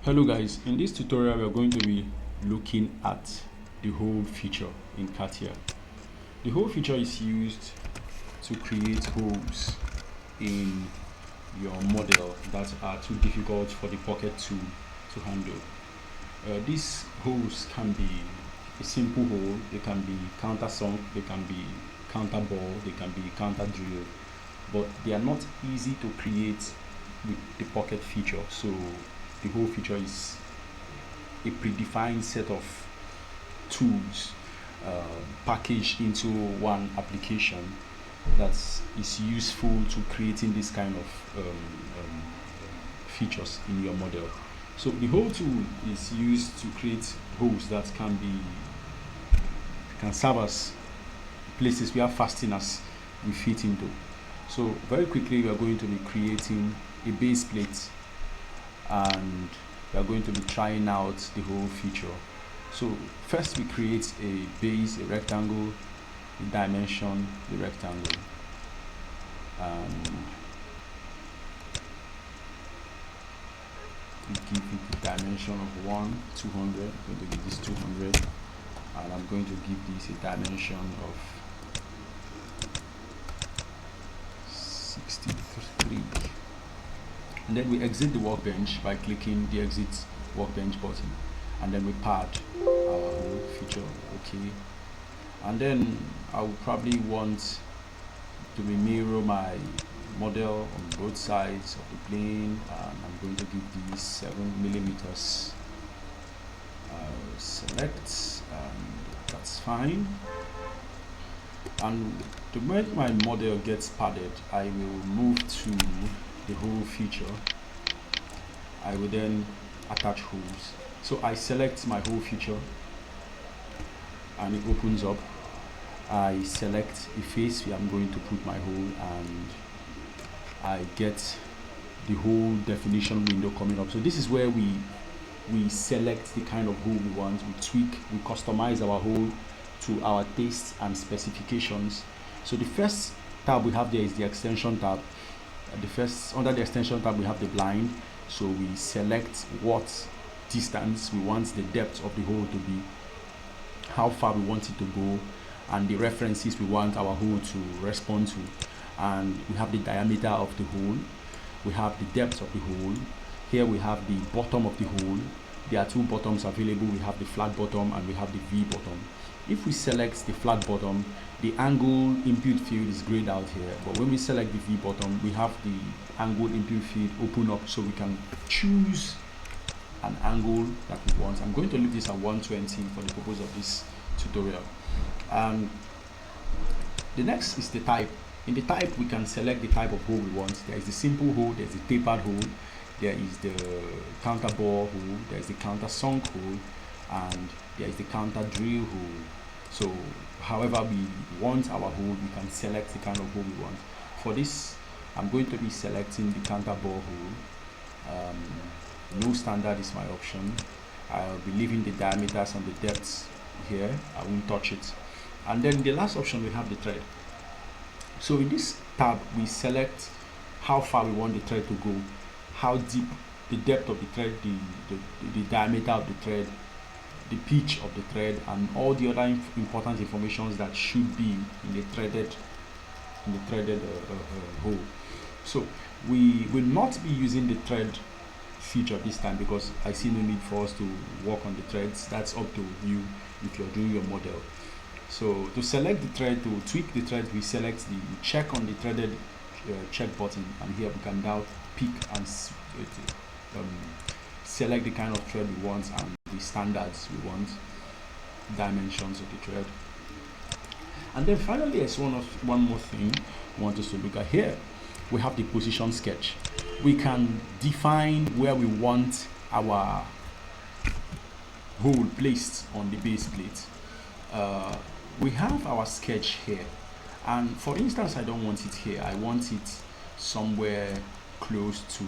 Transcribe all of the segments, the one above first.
Hello guys, in this tutorial we are going to be looking at the hole feature in CATIA. The hole feature is used to create holes in your model that are too difficult for the Pocket to handle. These holes can be a simple hole, they can be countersunk, they can be counterbore, they can be counter drill, but they are not easy to create with the Pocket feature. So the whole feature is a predefined set of tools packaged into one application that is useful to creating this kind of features in your model. So the whole tool is used to create holes that can serve as places where fasteners we fit into. So very quickly we are going to be creating a base plate and we are going to be trying out the whole feature. So first we create a base, a rectangle, a dimension, the rectangle, and we give it a dimension of 200. I'm going to give this 200, and I'm going to give this a dimension of 63. And then we exit the workbench by clicking the exit workbench button, and then we pad our whole feature. Okay, and then I will probably want to mirror my model on both sides of the plane, and I'm going to give these 7 millimeters. Select, and that's fine. And to make my model gets padded, I will move to the whole feature. I will then attach holes. So I select my whole feature and it opens up. I select a face where I'm going to put my hole, and I get the whole definition window coming up. So this is where we select the kind of hole we want, we tweak, we customize our hole to our tastes and specifications. So the first tab we have there is the extension tab. Under the extension tab we have the blind. So we select what distance we want the depth of the hole to be, how far we want it to go, and the references we want our hole to respond to. And we have the diameter of the hole, we have the depth of the hole. Here we have the bottom of the hole. There are two bottoms available. We have the flat bottom and we have the V bottom. If we select the flat bottom, the angle input field is grayed out here, but when we select the V bottom, we have the angle input field open up, so we can choose an angle that we want. I'm going to leave this at 120 for the purpose of this tutorial. And the next is the type. In the type, we can select the type of hole we want. There is the simple hole, there's the tapered hole, there is the counterbore hole, there is the countersunk hole, and there is the counter drill hole. So however we want our hole, we can select the kind of hole we want. For this, I'm going to be selecting the counterbore hole. No standard is my option. I'll be leaving the diameters and the depths here. I won't touch it. And then the last option, we have the thread. So in this tab, we select how far we want the thread to go, how deep, the depth of the thread, the diameter of the thread, the pitch of the thread, and all the other important information that should be in the threaded hole. So we will not be using the thread feature this time because I see no need for us to work on the threads. That's up to you if you're doing your model. So to select the thread, to tweak the thread, we select the check on the threaded check button, and here we can now pick and select the kind of thread we want and the standards we want, dimensions of the thread. And then finally, there's one more thing I want us to look at here. We have the position sketch. We can define where we want our hole placed on the base plate. We have our sketch here, and for instance, I don't want it here. I want it somewhere close to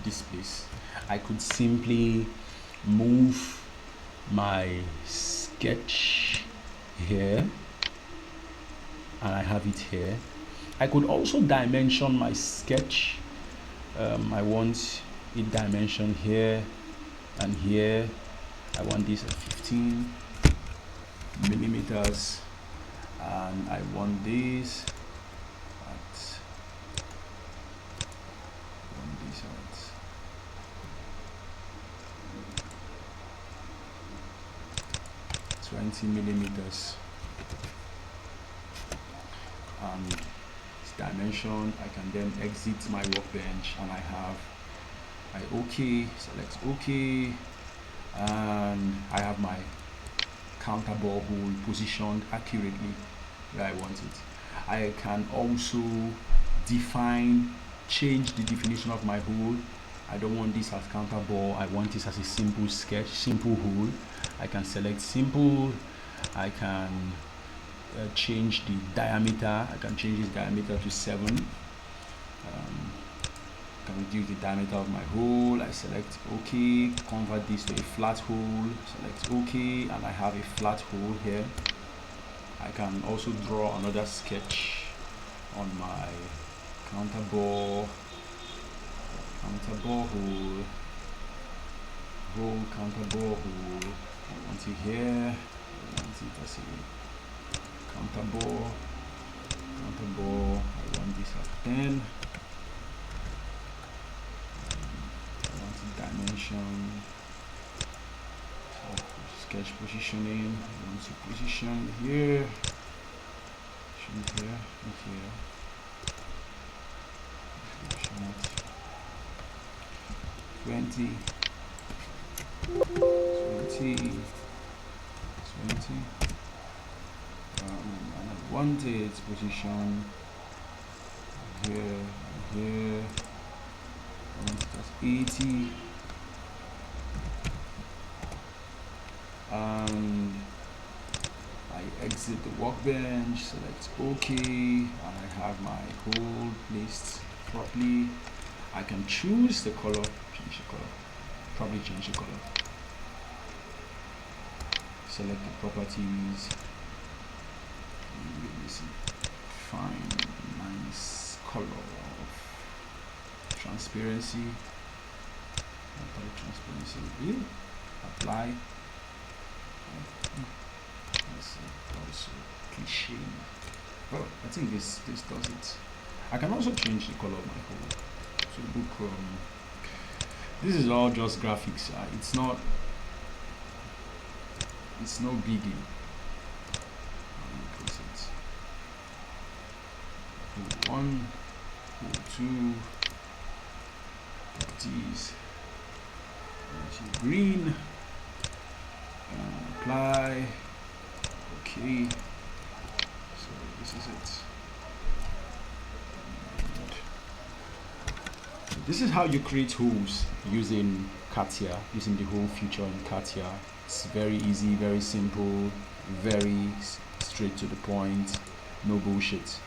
this place. I could simply move my sketch here, and I have it here. I could also dimension my sketch. I want it dimension here and here I want this at 15 millimeters, and I want this at 20 millimeters, and this dimension. I can then exit my workbench, and I have my OK, select OK, and I have my counterbore hole positioned accurately where I want it. I can also change the definition of my hole. I don't want this as counterbore, I want this as a simple sketch, simple hole. I can select simple. I can change the diameter. I can change the diameter to 7. Can reduce the diameter of my hole. I select OK, convert this to a flat hole, select OK, and I have a flat hole here. I can also draw another sketch on my counterbore hole, counterbore hole. I want it here. I want it as a counterbore. I want this at 10. I want the dimension. So sketch positioning. I want to position here. Position here and here. Position it. 20. 20. And I want its position here, here. I want it as 80. And I exit the workbench, select OK, and I have my hole placed properly. I can choose the color, change the color, probably change the color. Select the properties. Fine, nice color of transparency. Transparency. Apply. That's also cliche. Well, I think this does it. I can also change the color of my hole. So book. This is all just graphics. It's no biggie. Hole 1, hole 2, properties, green, apply, OK. So this is it. This is how you create holes using CATIA, using the hole feature in CATIA. It's very easy, very simple, very straight to the point, no bullshit.